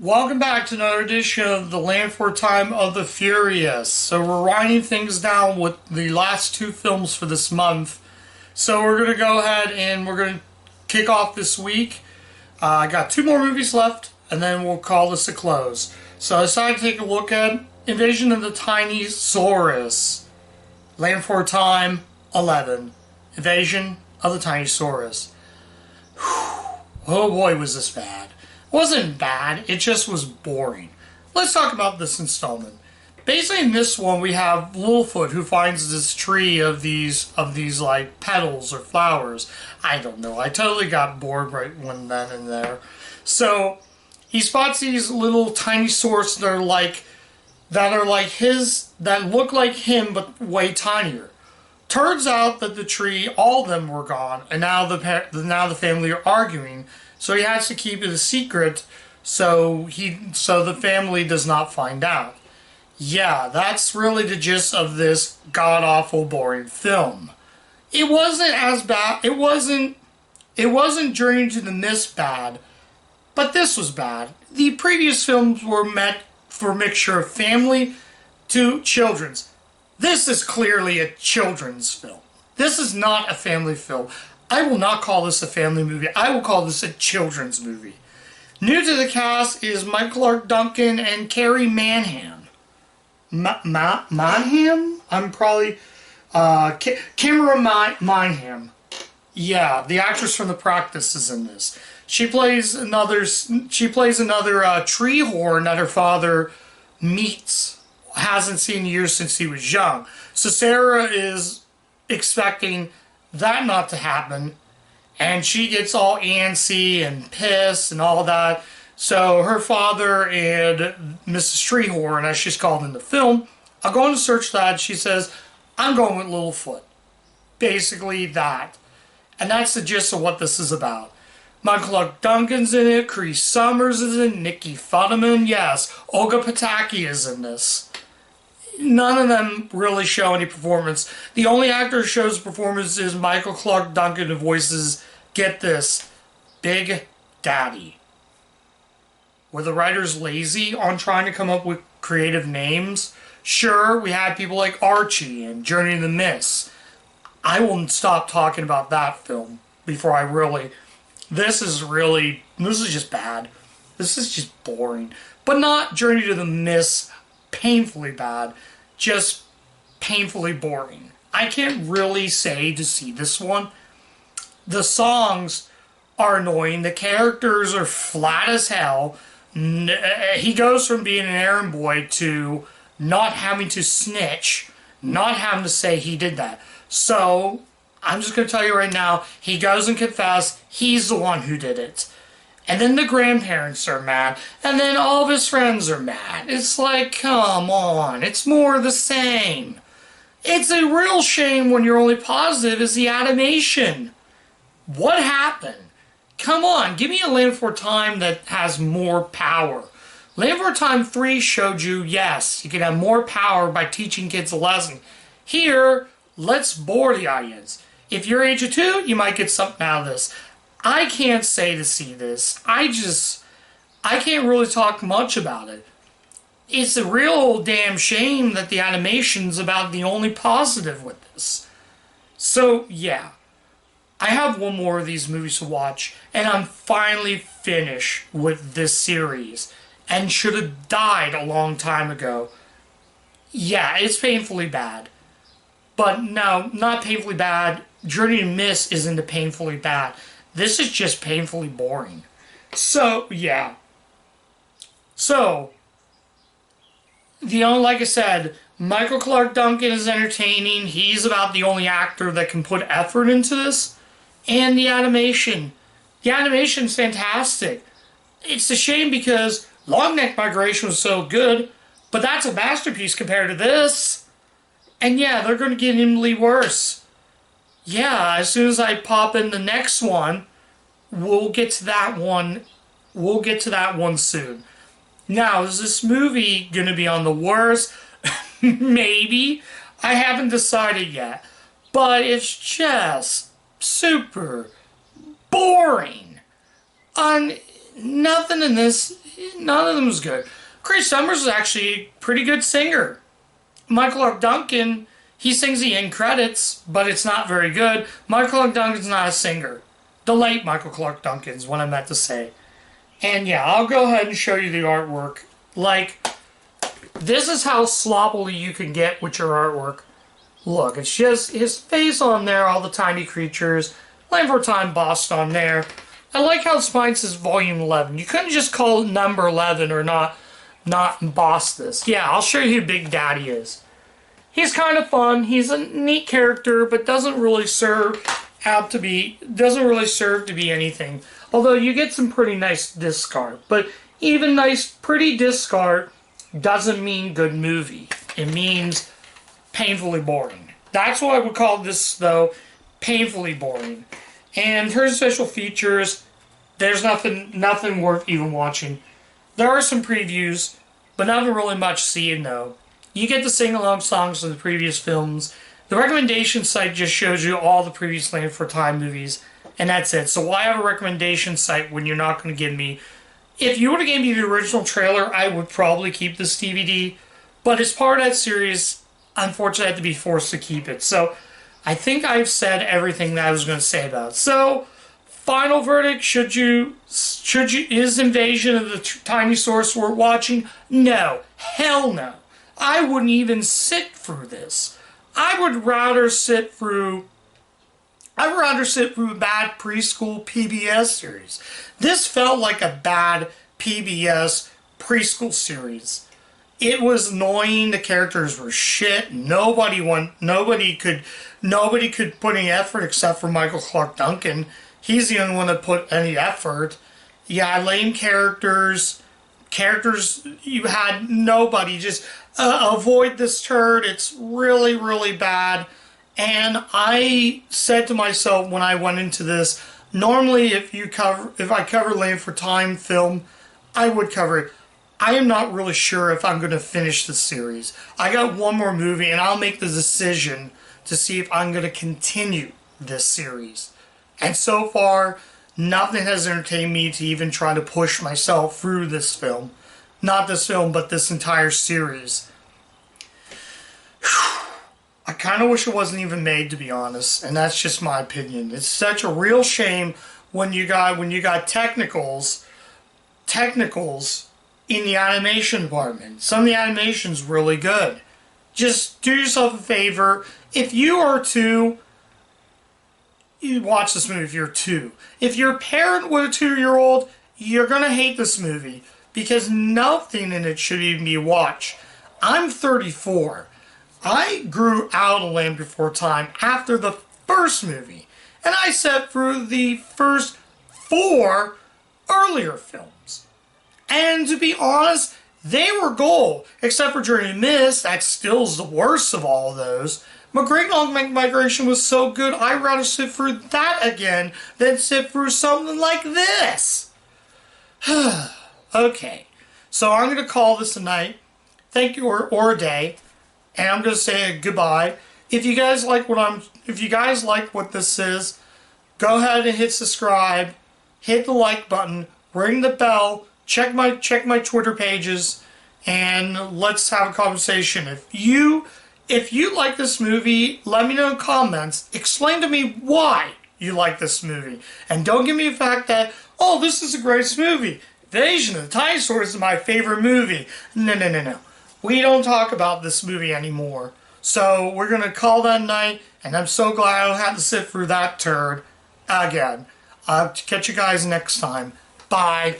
Welcome back to another edition of the Land for Time of the Furious. So we're winding things down with the last two films for this month. So we're going to go ahead and we're going to kick off this week. I got two more movies left, and then we'll call this a close. So I decided to take a look at Invasion of the Tinysauruses. Land for Time 11. Invasion of the Tinysauruses. Oh boy, was this bad. It wasn't bad, it just was boring. Let's talk about this installment. Basically in this one we have Littlefoot, who finds this tree of these like petals or flowers. I don't know, I totally got bored right when then and there. So he spots these little Tinysauruses that look like him but way tinier. Turns out that the tree, all of them were gone, and now the family are arguing. So he has to keep it a secret, so the family does not find out. Yeah, that's really the gist of this god-awful, boring film. It wasn't as bad. It wasn't Journey to the Mist bad, but this was bad. The previous films were meant for a mixture of family to children's. This is clearly a children's film. This is not a family film. I will not call this a family movie. I will call this a children's movie. New to the cast is Michael Clark Duncan and Carrie Manham. Manham? I'm probably... Kimera Manham. Yeah, the actress from The Practice is in this. She plays another tree horn that her father meets. Hasn't seen in years since he was young. So Sarah is expecting that not to happen, and she gets all antsy and pissed and all that. So her father and Mrs. Treehorn, as she's called in the film, are going to search that. She says, I'm going with Littlefoot. Basically that. And that's the gist of what this is about. Michael Clark Duncan's in it, Chris Summers is in it, Nikki Funneman, yes, Olga Pataki is in this. None of them really show any performance. The only actor who shows performance is Michael Clark Duncan, who voices, get this, Big Daddy. Were the writers lazy on trying to come up with creative names? Sure, we had people like Archie and Journey to the Mist. I won't stop talking about that film before I really... This is just bad. This is just boring. But not Journey to the Mist painfully bad, just painfully boring. I can't really say to see this one. The songs are annoying. The characters are flat as hell. He goes from being an errand boy to not having to snitch, not having to say he did that. So, I'm just going to tell you right now, he goes and confesses he's the one who did it. And then the grandparents are mad. And then all of his friends are mad. It's like, come on. It's more of the same. It's a real shame when your only positive is the animation. What happened? Come on. Give me a Land for Time that has more power. Land for Time 3 showed you, yes, you can have more power by teaching kids a lesson. Here, let's bore the audience. If you're age of 2, you might get something out of this. I can't say to see this. I can't really talk much about it. It's a real damn shame that the animation's about the only positive with this. So, yeah. I have one more of these movies to watch, and I'm finally finished with this series, and should have died a long time ago. Yeah, it's painfully bad. But no, not painfully bad. Journey to Mist isn't the painfully bad. This is just painfully boring. So, yeah. So, like I said, Michael Clark Duncan is entertaining. He's about the only actor that can put effort into this. And the animation. The animation's fantastic. It's a shame because Long Neck Migration was so good, but that's a masterpiece compared to this. And yeah, they're going to get infinitely worse. Yeah, as soon as I pop in the next one, we'll get to that one. We'll get to that one soon. Now, is this movie going to be on the worst? Maybe. I haven't decided yet. But it's just super boring. Nothing in this none of them was good. Chris Summers is actually a pretty good singer. Michael Clark Duncan, he sings the end credits, but it's not very good. Michael Clark Duncan's not a singer. The late Michael Clark Duncan is what I meant to say. And yeah, I'll go ahead and show you the artwork. Like, this is how sloppily you can get with your artwork. Look, it's just his face on there, all the tiny creatures. Land for Time bossed on there. I like how Spine says Volume 11. You couldn't just call it number 11 or not emboss this. Yeah, I'll show you who Big Daddy is. He's kind of fun. He's a neat character, but doesn't really serve to be anything. Although you get some pretty nice disc art. But even nice, pretty disc art doesn't mean good movie. It means painfully boring. That's what I would call this, though, painfully boring. And her special features, there's nothing worth even watching. There are some previews, but nothing really much seeing, though. You get the sing-along songs of the previous films. The recommendation site just shows you all the previous Land for Time movies, and that's it. So why have a recommendation site when you're not going to give me... If you would have given me the original trailer, I would probably keep this DVD. But as part of that series, unfortunately, I had to be forced to keep it. So I think I've said everything that I was going to say about it. So, final verdict, is Invasion of the Tinysauruses worth watching? No. Hell no. I wouldn't even sit through this. I would rather sit through a bad preschool PBS series. This felt like a bad PBS preschool series. It was annoying. The characters were shit. Nobody could put any effort except for Michael Clark Duncan. He's the only one that put any effort. Yeah, lame characters. Characters, you had nobody. Just avoid this turd. It's really, really bad. And I said to myself when I went into this, normally if I cover Land for Time film, I would cover it. I am not really sure if I'm going to finish the series. I got one more movie and I'll make the decision to see if I'm going to continue this series. And so far, nothing has entertained me to even try to push myself through this film. Not this film, but this entire series. I kind of wish it wasn't even made, to be honest, and that's just my opinion. It's such a real shame when you got technicals in the animation department. Some of the animation's really good. Just do yourself a favor. If you are two, you watch this movie if you're two. If you're a parent with a 2-year-old, you're going to hate this movie because nothing in it should even be watched. I'm 34. I grew out of Land Before Time after the first movie, and I sat through the first 4 earlier films. And to be honest, they were gold, except for Journey to Mist. That still is the worst of all of those. But Great Long Migration was so good, I'd rather sit through that again than sit through something like this. Okay, so I'm going to call this a night. Thank you, or a day. And I'm going to say goodbye. If you guys like what this is, go ahead and hit subscribe, hit the like button, ring the bell, check my Twitter pages, and let's have a conversation. If you like this movie, let me know in comments. Explain to me why you like this movie. And don't give me the fact that, oh, this is the greatest movie. Invasion of the Tinysauruses is my favorite movie. No. We don't talk about this movie anymore. So we're going to call that night, and I'm so glad I don't have to sit through that turd again. I'll catch you guys next time. Bye.